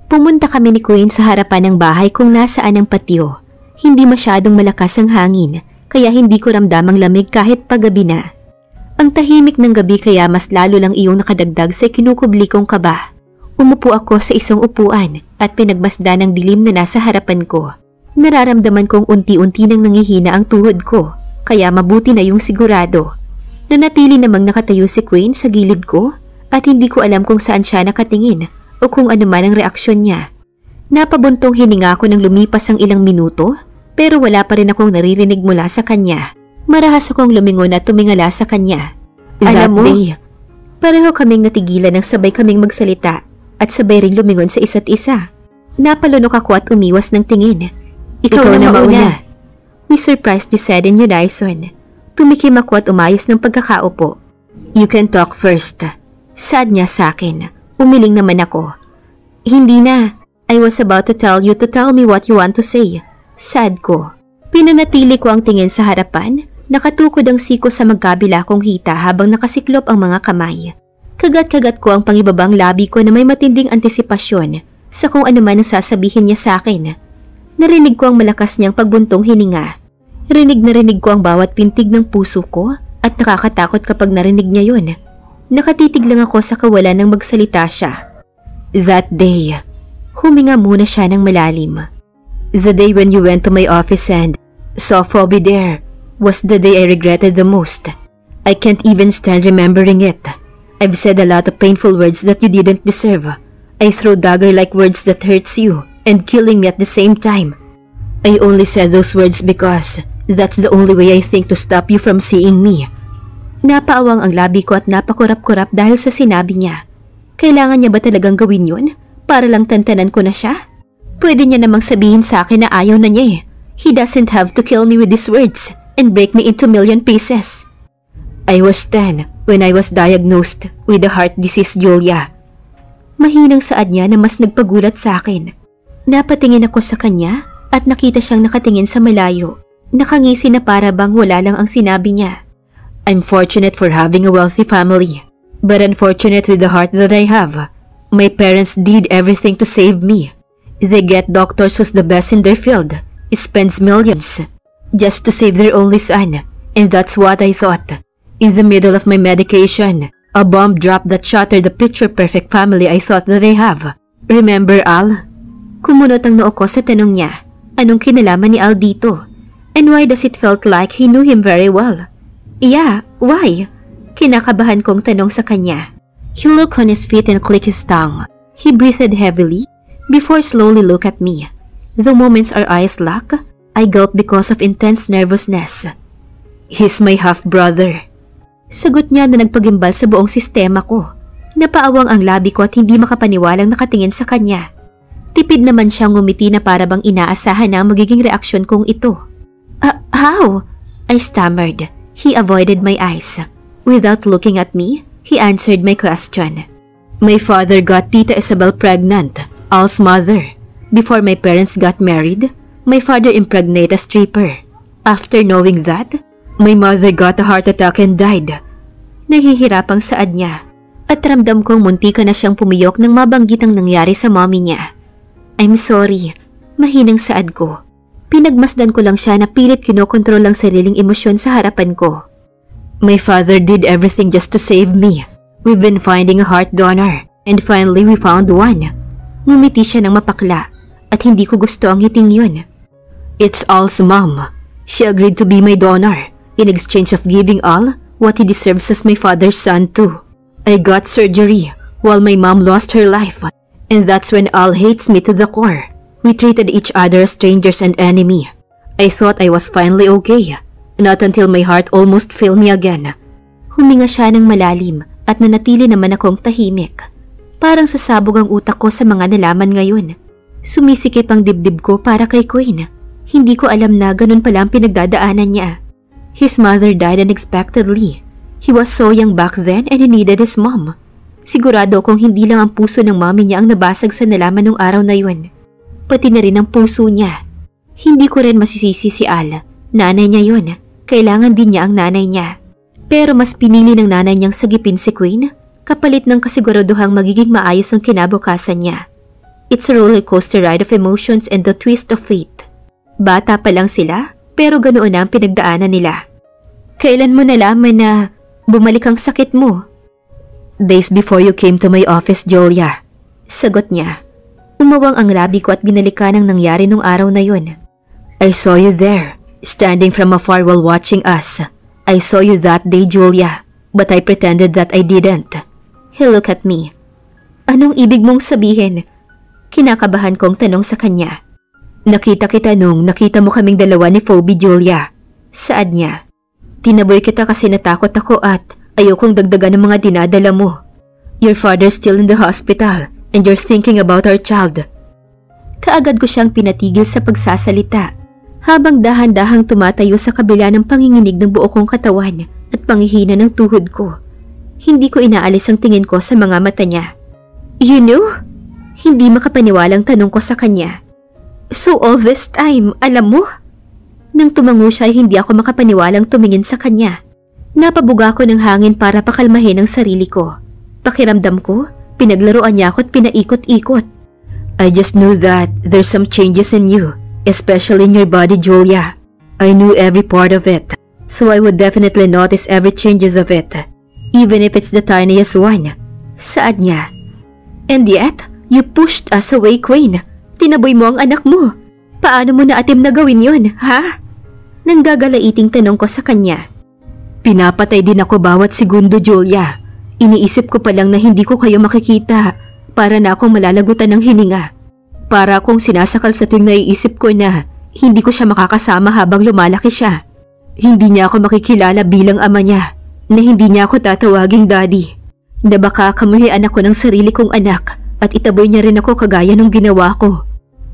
Pumunta kami ni Queen sa harapan ng bahay kung nasaan ang patio. Hindi masyadong malakas ang hangin, kaya hindi ko ramdam ang lamig kahit paggabi na. Ang tahimik ng gabi kaya mas lalo lang iyong nakadagdag sa kinukubli kong kaba. Umupo ako sa isang upuan at pinagmasdan ng dilim na nasa harapan ko. Nararamdaman kong unti-unti nang nangihina ang tuhod ko, kaya mabuti na yung sigurado. Nanatili namang nakatayo si Queen sa gilid ko at hindi ko alam kung saan siya nakatingin o kung ano man ang reaksyon niya. Napabuntong hininga ako nang lumipas ang ilang minuto, pero wala pa rin akong naririnig mula sa kanya. Marahas akong lumingon at tumingala sa kanya. Alam mo, pareho kaming natigilan nang sabay kaming magsalita at sabay ring lumingon sa isa't isa. Napalunok ako at umiwas ng tingin. Ikaw na mauna. We surprised said in unison. Tumikim ako at umayos ng pagkakaupo. You can talk first. Sad niya sa akin. Umiling naman ako. Hindi na. I was about to tell you to tell me what you want to say. Sad ko. Pinanatili ko ang tingin sa harapan. Nakatukod ang siko sa magkabila kong hita habang nakasiklop ang mga kamay. Kagat-kagat ko ang pangibabang labi ko na may matinding antisipasyon sa kung ano man ang sasabihin niya sa akin. Narinig ko ang malakas niyang pagbuntong hininga. Rinig na rinig ko ang bawat pintig ng puso ko at nakakatakot kapag narinig niya yun. Nakatitig lang ako sa kawalan ng magsalita siya. That day, huminga muna siya ng malalim. The day when you went to my office and saw Phoebe there was the day I regretted the most. I can't even stand remembering it. I've said a lot of painful words that you didn't deserve. I throw dagger-like words that hurts you and killing me at the same time. I only said those words because that's the only way I think to stop you from seeing me. Napaawang ang labi ko at napakurap-kurap dahil sa sinabi niya. Kailangan niya ba talagang gawin yun para lang tantanan ko na siya? Pwede niya namang sabihin sa akin na ayaw na niya eh. He doesn't have to kill me with these words and break me into million pieces. I was 10 when I was diagnosed with a heart disease, Julia. Mahinang saad niya na mas nagpagulat sa akin. Napatingin ako sa kanya at nakita siyang nakatingin sa malayo. Nakangisi na para bang wala lang ang sinabi niya. I'm fortunate for having a wealthy family, but unfortunate with the heart that I have. My parents did everything to save me. They get doctors who's the best in their field, spends millions, just to save their only son, and that's what I thought. In the middle of my medication, a bomb dropped that shattered the picture-perfect family I thought that I have. Remember Al? Kumunot ang noo ko sa tanong niya. Anong kinalaman ni Al dito? And why does it felt like he knew him very well? Yeah, why? Kinakabahan kong tanong sa kanya. He looked on his feet and clicked his tongue. He breathed heavily before slowly look at me. The moments our eyes lock, I gulp because of intense nervousness. He's my half-brother. Sagot niya na nagpagimbal sa buong sistema ko. Napaawang ang labi ko at hindi makapaniwalang nakatingin sa kanya. Tipid naman siyang ngumiti na para bang inaasahan na ang magiging reaksyon kong ito. How? I stammered. He avoided my eyes. Without looking at me, he answered my question. My father got Tita Isabel pregnant, Al's mother. Before my parents got married, my father impregnated a stripper. After knowing that, my mother got a heart attack and died. Nahihirapang saad niya at ramdam kong muntika na siyang pumiyok nang mabanggit ang nangyari sa mommy niya. I'm sorry, mahinang saad ko. Pinagmasdan ko lang siya na pilit kinokontrol ang sariling emosyon sa harapan ko. My father did everything just to save me. We've been finding a heart donor and finally we found one. Ngumiti siya ng mapakla at hindi ko gusto ang hiting yun. It's Al's mom. She agreed to be my donor in exchange of giving Al what he deserves as my father's son too. I got surgery while my mom lost her life, and that's when Al hates me to the core. We treated each other as strangers and enemy. I thought I was finally okay, not until my heart almost failed me again. Huminga siya ng malalim at nanatili naman akong tahimik. Parang sasabog ang utak ko sa mga nalaman ngayon. Sumisikip ang dibdib ko para kay Queen. Hindi ko alam na ganun pala ang pinagdadaanan niya. His mother died unexpectedly. He was so young back then and he needed his mom. Sigurado kung hindi lang ang puso ng mommy niya ang nabasag sa nalaman nung araw na yun. Pati na rin ang puso niya. Hindi ko rin masisisi si Al. Nanay niya yun. Kailangan din niya ang nanay niya. Pero mas pinili ng nanay niyang sagipin si Queen kapalit ng kasiguraduhang magiging maayos ang kinabukasan niya. It's a roller coaster ride of emotions and the twist of fate. Bata pa lang sila, pero ganoon na ang pinagdaanan nila. Kailan mo nalaman na bumalik ang sakit mo? Days before you came to my office, Julia. Sagot niya. Umawang ang labi ko at binalikan ang nangyari nung araw na yun. I saw you there, standing from afar while watching us. I saw you that day, Julia, but I pretended that I didn't. He looked at me. Anong ibig mong sabihin? Kinakabahan kong tanong sa kanya. Nakita kita nung nakita mo kaming dalawa ni Phoebe, Julia. Saad niya. Tinaboy kita kasi natakot ako at ayokong dagdagan ng mga dinadala mo. Your father's still in the hospital and you're thinking about our child. Kaagad ko siyang pinatigil sa pagsasalita habang dahan-dahang tumatayo sa kabila ng panginginig ng buo kong katawan at panghihina ng tuhod ko. Hindi ko inaalis ang tingin ko sa mga mata niya. You knew? Hindi makapaniwalang tanong ko sa kanya. So all this time, alam mo? Nang tumango siya, hindi ako makapaniwalang tumingin sa kanya. Napabuga ko ng hangin para pakalmahin ang sarili ko. Pakiramdam ko, pinaglaruan niya ako at pinaikot-ikot. I just knew that there's some changes in you, especially in your body, Julia. I knew every part of it, so I would definitely notice every changes of it, even if it's the tiniest one. Saad niya. And yet, you pushed us away, Queen. Tinaboy mo ang anak mo. Paano mo naatim na gawin yun, ha? Nanggagalaiting tanong ko sa kanya. Pinapatay din ako bawat segundo, Julia. Iniisip ko pa lang na hindi ko kayo makikita. Para na akong malalagutan ng hininga. Para akong sinasakal sa tuwing naiisip ko na hindi ko siya makakasama habang lumalaki siya. Hindi niya ako makikilala bilang ama niya. Na hindi niya ako tatawaging daddy. Na baka kamuhian ako ng sarili kong anak at itaboy niya rin ako kagaya ng ginawa ko.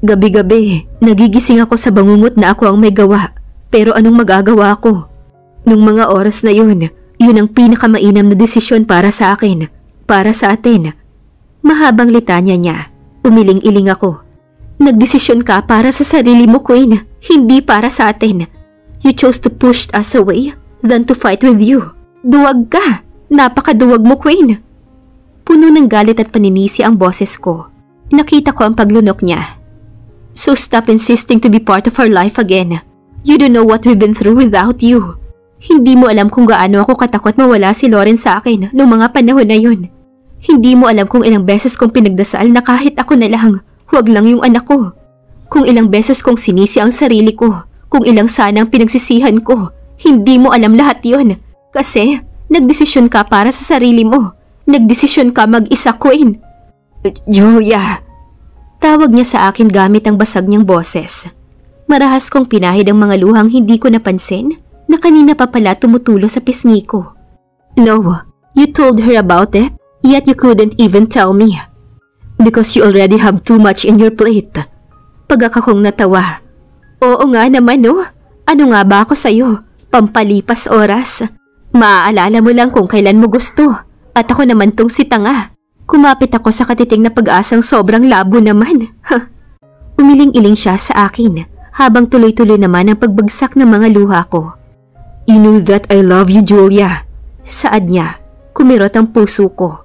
Gabi-gabi, nagigising ako sa bangungot na ako ang may gawa. Pero anong magagawa ko? Nung mga oras na yun ang pinakamainam na desisyon para sa akin, para sa atin. Mahabang litanya niya, umiling-iling ako. Nagdesisyon ka para sa sarili mo, Queen, hindi para sa atin. You chose to push us away than to fight with you. Duwag ka! Napakaduwag mo, Queen! Puno ng galit at paninisi ang boses ko. Nakita ko ang paglunok niya. So stop insisting to be part of our life again. You don't know what we've been through without you. Hindi mo alam kung gaano ako katakot mawala si Lauren sa akin noong mga panahon na yun. Hindi mo alam kung ilang beses kong pinagdasal na kahit ako na lang, huwag lang yung anak ko. Kung ilang beses kong sinisi ang sarili ko, kung ilang sanang pinagsisihan ko. Hindi mo alam lahat yun. Kasi nagdesisyon ka para sa sarili mo. Nagdesisyon ka mag-isa, Queen. Julia. Tawag niya sa akin gamit ang basag niyang boses. Marahas kong pinahid ang mga luhang hindi ko napansin na kanina pa pala tumutulo sa pisngi ko. No, you told her about it, yet you couldn't even tell me. Because you already have too much in your plate. Pagkakakong natawa. Oo nga naman, no? Ano nga ba ako sa'yo? Pampalipas oras. Maaalala mo lang kung kailan mo gusto. At ako naman tong si tanga. Kumapit ako sa katiting na pag-asang sobrang labo naman. Umiling-iling siya sa akin habang tuloy-tuloy naman ang pagbagsak ng mga luha ko. You knew that I love you, Julia. Saad niya, kumirot ang puso ko.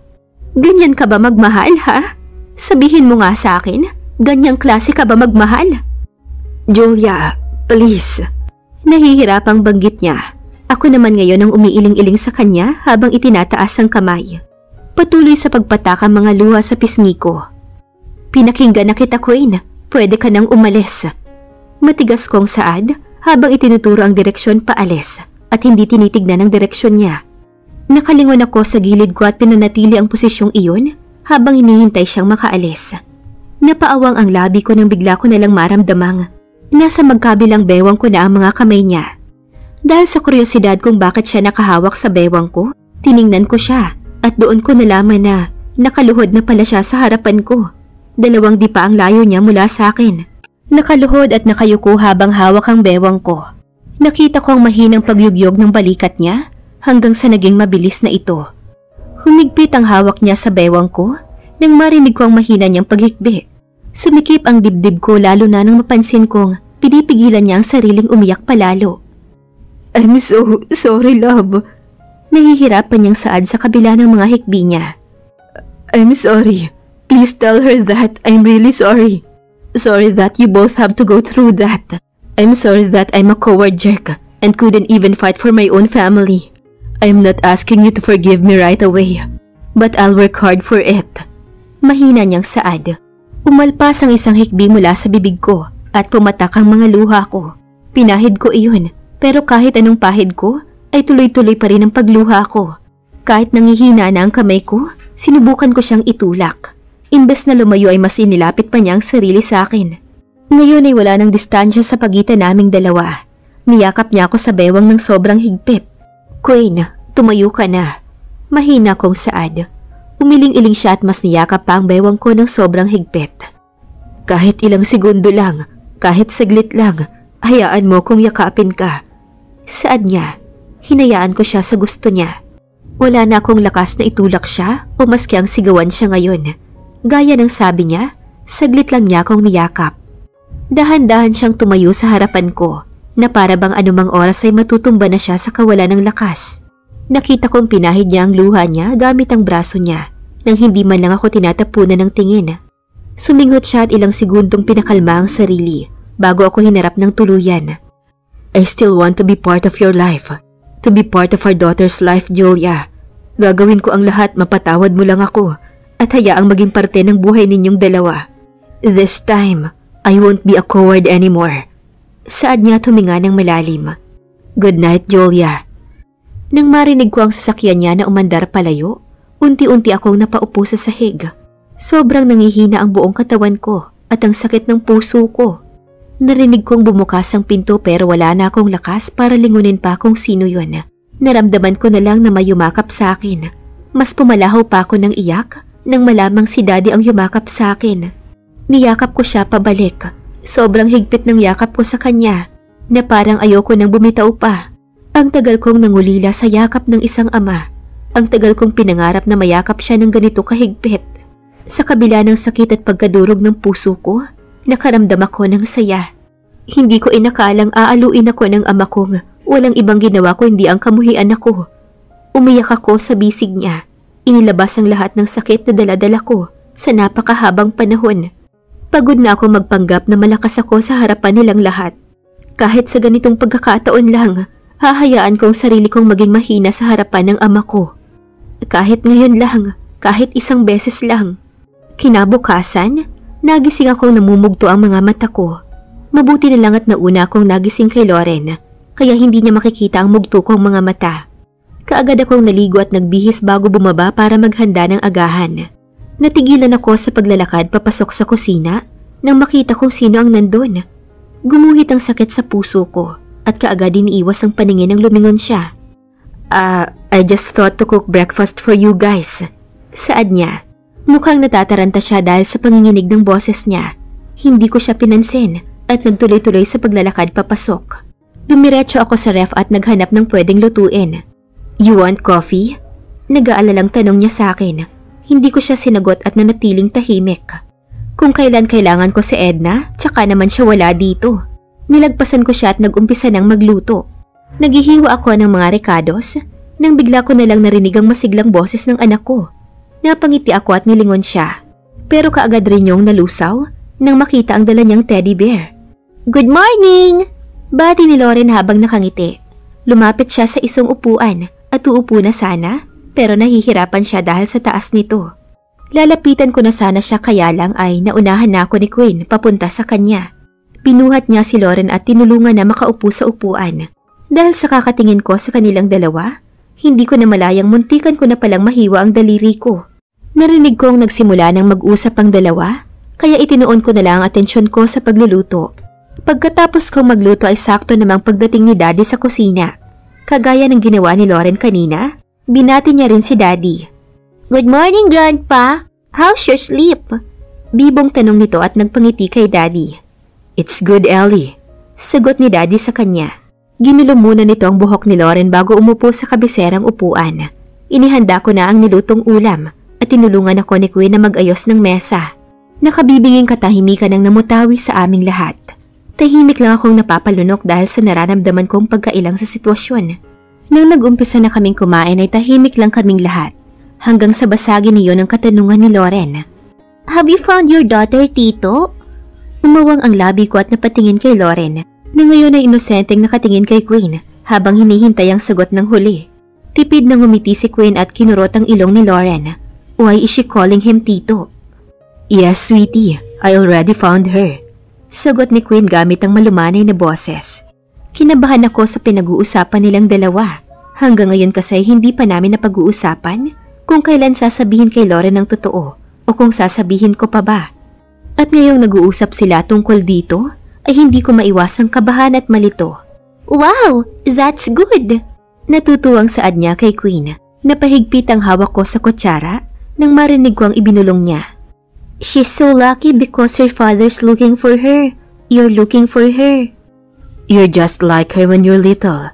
Ganyan ka ba magmahal, ha? Sabihin mo nga sa akin, ganyang klase ka ba magmahal? Julia, please. Nahihirapang banggit niya. Ako naman ngayon ang umiiling-iling sa kanya habang itinataas ang kamay. Patuloy sa pagpatak ang mga luha sa pisngi ko. Pinakinggan na kita, Queen. Pwede ka nang umalis. Matigas kong saad habang itinuturo ang direksyon paalis at hindi tinitignan ang direksyon niya. Nakalingon ako sa gilid ko at pinanatili ang posisyong iyon habang hinihintay siyang makaalis. Napaawang ang labi ko nang bigla ko nalang maramdamang nasa magkabilang bewang ko na ang mga kamay niya. Dahil sa kuryosidad kung bakit siya nakahawak sa bewang ko, tiningnan ko siya at doon ko nalaman na nakaluhod na pala siya sa harapan ko. 2 dipa ang layo niya mula sa akin. Nakaluhod at nakayuko habang hawak ang bewang ko. Nakita ko ang mahinang pagyugyog ng balikat niya hanggang sa naging mabilis na ito. Humigpit ang hawak niya sa bewang ko nang marinig ko ang mahina niyang paghikbi. Sumikip ang dibdib ko lalo na nang mapansin kong pinipigilan niya ang sariling umiyak palalo. I'm so sorry, love. Nahihirapan niyang saad sa kabila ng mga hikbi niya. I'm sorry. Please tell her that I'm really sorry. Sorry that you both have to go through that. I'm sorry that I'm a coward jerk and couldn't even fight for my own family. I'm not asking you to forgive me right away, but I'll work hard for it. Mahina niyang saad. Umalpas ang isang hikbi mula sa bibig ko at pumatak ang mga luha ko. Pinahid ko iyon, pero kahit anong pahid ko, ay tuloy-tuloy pa rin ang pagluha ko. Kahit nangihina na ang kamay ko, sinubukan ko siyang itulak. Imbes na lumayo ay mas inilapit pa niya ang sarili sa akin. Ngayon ay wala ng distansya sa pagitan naming dalawa. Niyakap niya ako sa bewang ng sobrang higpit. Queen, tumayo ka na. Mahina kong saad. Umiling-iling siya at mas niyakap pa ang bewang ko ng sobrang higpit. Kahit ilang segundo lang, kahit saglit lang, hayaan mo kung yakapin ka. Saad niya. Hinayaan ko siya sa gusto niya. Wala na akong lakas na itulak siya o maski ang sigawan siya ngayon. Gaya ng sabi niya, saglit lang niya akong niyakap. Dahan-dahan siyang tumayo sa harapan ko na para bang anumang oras ay matutumba na siya sa kawalan ng lakas. Nakita kong pinahid niya ang luha niya gamit ang braso niya nang hindi man lang ako tinatapunan ng tingin. Suminghot siya at ilang segundong pinakalma ang sarili bago ako hinarap ng tuluyan. I still want to be part of your life. To be part of our daughter's life, Julia. Gagawin ko ang lahat, mapatawad mo lang ako at hayaang maging parte ng buhay ninyong dalawa. This time, I won't be a coward anymore. Saad niya tuminga ng malalim. Good night, Julia. Nang marinig ko ang sasakyan niya na umandar palayo, unti-unti akong napaupo sa sahig. Sobrang nangihina ang buong katawan ko at ang sakit ng puso ko. Narinig kong bumukas ang pinto pero wala na akong lakas para lingunin pa kung sino yun. Naramdaman ko na lang na may yumakap sa akin. Mas pumalahaw pa ako ng iyak nang malamang si Daddy ang yumakap sa akin. Niyakap ko siya pabalik. Sobrang higpit ng yakap ko sa kanya na parang ayoko nang bumitaw pa. Ang tagal kong nangulila sa yakap ng isang ama. Ang tagal kong pinangarap na mayakap siya ng ganito kahigpit. Sa kabila ng sakit at pagkadurog ng puso ko, nakaramdam ako ng saya. Hindi ko inakalang aaluin ako ng ama kong walang ibang ginawa ko hindi ang kamuhian ako. Umiyak ako sa bisig niya. Inilabas ang lahat ng sakit na daladala ko sa napakahabang panahon. Pagod na ako magpanggap na malakas ako sa harapan nilang lahat. Kahit sa ganitong pagkakataon lang, hahayaan kong sarili kong maging mahina sa harapan ng ama ko. Kahit ngayon lang, kahit isang beses lang. Kinabukasan, nagising akong namumugto ang mga mata ko. Mabuti na lang at nauna akong nagising kay Loren, kaya hindi niya makikita ang mugto kong mga mata. Kaagad akong naligo at nagbihis bago bumaba para maghanda ng agahan. Natigilan ako sa paglalakad papasok sa kusina nang makita kong sino ang nandun. Gumuhit ang sakit sa puso ko at kaagad iniiwas ang paningin ng lumingon siya. I just thought to cook breakfast for you guys. Saad niya. Mukhang natataranta siya dahil sa panginginig ng boses niya. Hindi ko siya pinansin at nagtuloy-tuloy sa paglalakad papasok. Dumiretso ako sa ref at naghanap ng pwedeng lutuin. You want coffee? Nag-aalalang tanong niya sa akin. Hindi ko siya sinagot at nanatiling tahimik. Kung kailan kailangan ko si Edna, tsaka naman siya wala dito. Nilagpasan ko siya at nag-umpisa ng magluto. Naghihiwa ako ng mga recados nang bigla ko na lang narinig ang masiglang boses ng anak ko. Napangiti ako at nilingon siya. Pero kaagad rin yung nalusaw nang makita ang dala niyang teddy bear. Good morning! Bati ni Loren habang nakangiti. Lumapit siya sa isang upuan at uupo na sana pero nahihirapan siya dahil sa taas nito. Lalapitan ko na sana siya kaya lang ay naunahan na ako ni Queen papunta sa kanya. Pinuhat niya si Loren at tinulungan na makaupo sa upuan. Dahil sa kakatingin ko sa kanilang dalawa, hindi ko na malayang muntikan ko na palang mahiwa ang daliri ko. Narinig kong nagsimula ng mag-usap ang dalawa, kaya itinuon ko na lang ang atensyon ko sa pagluluto. Pagkatapos kong magluto ay sakto namang pagdating ni Daddy sa kusina. Kagaya ng ginawa ni Loren kanina, binati niya rin si Daddy. Good morning, Grandpa! How's your sleep? Bibong tanong nito at nagpangiti kay Daddy. It's good, Ellie. Sagot ni Daddy sa kanya. Ginulong muna nito ang buhok ni Loren bago umupo sa kabiserang upuan. Inihanda ko na ang nilutong ulam at tinulungan ako ni Queen na mag-ayos ng mesa. Nakabibinging katahimikan ang namutawi sa aming lahat. Tahimik lang akong napapalunok dahil sa nararamdaman kong pagkailang sa sitwasyon. Nang nag-umpisa na kaming kumain ay tahimik lang kaming lahat hanggang sa basagin niyo ng katanungan ni Loren. Have you found your daughter, Tito? Umawang ang labi ko at napatingin kay Lauren, na ngayon ay inosenteng nakatingin kay Queen habang hinihintay ang sagot ng huli. Tipid na ngumiti si Queen at kinurot ang ilong ni Lauren. Why is she calling him Tito? Yes, sweetie. I already found her. Sagot ni Queen gamit ang malumanay na boses. Kinabahan ako sa pinag-uusapan nilang dalawa. Hanggang ngayon kasi hindi pa namin napag-uusapan kung kailan sasabihin kay Lauren ang totoo o kung sasabihin ko pa ba. At ngayong nag-uusap sila tungkol dito, ay hindi ko maiwasang kabahan at malito. Wow! That's good! Natutuwang saad niya kay Queen. Napahigpit ang hawak ko sa kutsara nang marinig ko ang ibinulong niya. She's so lucky because her father's looking for her. You're looking for her. You're just like her when you're little.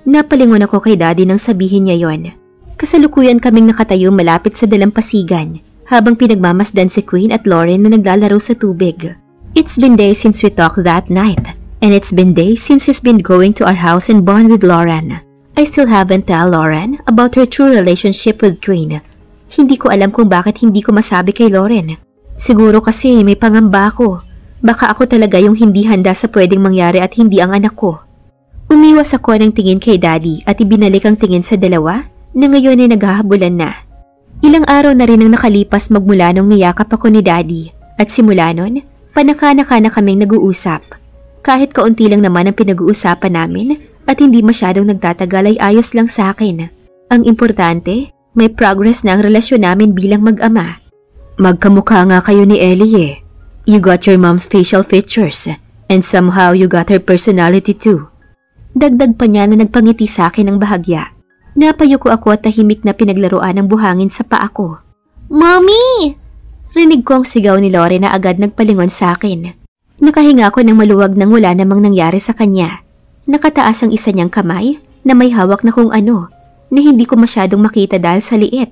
Napalingon ako kay Daddy nang sabihin niya yon. Kasalukuyan kaming nakatayo malapit sa dalampasigan habang pinagmamasdan si Queen at Lauren na naglalaro sa tubig. It's been days since we talked that night, and it's been days since he's been going to our house and bond with Lauren. I still haven't told Lauren about her true relationship with Queen. Hindi ko alam kung bakit hindi ko masabi kay Lauren. Siguro kasi may pangamba ako. Baka ako talaga yung hindi handa sa pwedeng mangyari at hindi ang anak ko. Umiwas ako ng tingin kay Daddy at ibinalik ang tingin sa dalawa na ngayon ay naghahabulan na. Ilang araw na rin ang nakalipas magmula nung niyakap ako ni Daddy at simula nun, panaka-naka na kaming nag-uusap. Kahit kaunti lang naman ang pinag-uusapan namin at hindi masyadong nagtatagal ay ayos lang sa akin. Ang importante, may progress na ang relasyon namin bilang mag-ama. Magkamukha nga kayo ni Ellie eh. You got your mom's facial features and somehow you got her personality too. Dagdag pa niya na nagpangiti sa akin ng bahagya. Napayuko ako at tahimik na pinaglaruan ng buhangin sa paa ko. Mommy! Rinig ko ang sigaw ni Lore na agad nagpalingon sa akin. Nakahinga ako ng maluwag nang wala namang nangyari sa kanya. Nakataas ang isa niyang kamay na may hawak na kung ano na hindi ko masyadong makita dahil sa liit.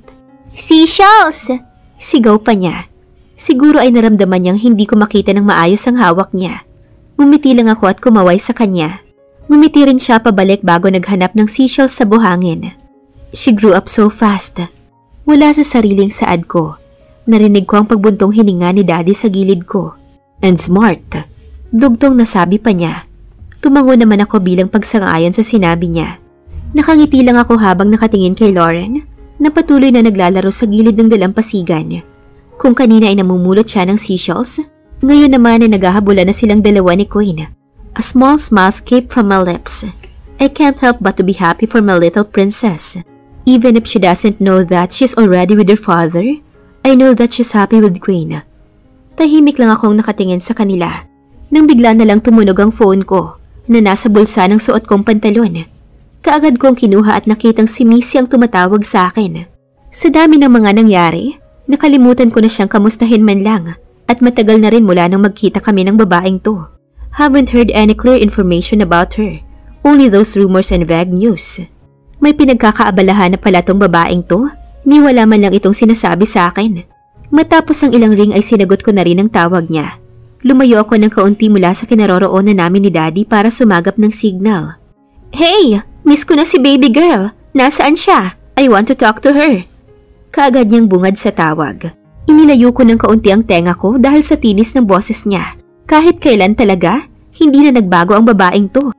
Seashells! Sigaw pa niya. Siguro ay naramdaman niyang hindi ko makita ng maayos ang hawak niya. Ngumiti lang ako at kumaway sa kanya. Ngumiti rin siya pabalik bago naghanap ng seashells sa buhangin. She grew up so fast. Wala sa sariling saad ko. Narinig ko ang pagbuntong hininga ni Daddy sa gilid ko. And smart. Dugtong nasabi pa niya. Tumango naman ako bilang pagsang-ayon sa sinabi niya. Nakangiti lang ako habang nakatingin kay Lauren na patuloy na naglalaro sa gilid ng dalampasigan. Kung kanina ay namumulot siya ng seashells, ngayon naman ay naghahabulan na silang dalawa ni Queen. A small smile escaped from my lips. I can't help but to be happy for my little princess. Even if she doesn't know that she's already with her father, I know that she's happy with Queen. Tahimik lang akong nakatingin sa kanila. Nang bigla na lang tumunog ang phone ko na nasa bulsa ng suot kong pantalon. Kaagad kong kinuha at nakitang si Missy ang tumatawag sa akin. Sa dami ng mga nangyari, nakalimutan ko na siyang kamustahin man lang at matagal na rin mula nang magkita kami ng babaeng to. Haven't heard any clear information about her. Only those rumors and vague news. May pinagkakaabalahan na pala tong babaeng to, ni wala man lang itong sinasabi sa akin. Matapos ang ilang ring ay sinagot ko na rin ang tawag niya. Lumayo ako ng kaunti mula sa kinaroroonan namin ni Daddy para sumagap ng signal. Hey! Miss ko na si baby girl. Nasaan siya? I want to talk to her. Kaagad niyang bungad sa tawag. Inilayo ko ng kaunti ang tenga ko dahil sa tinis ng boses niya. Kahit kailan talaga, hindi na nagbago ang babaeng to.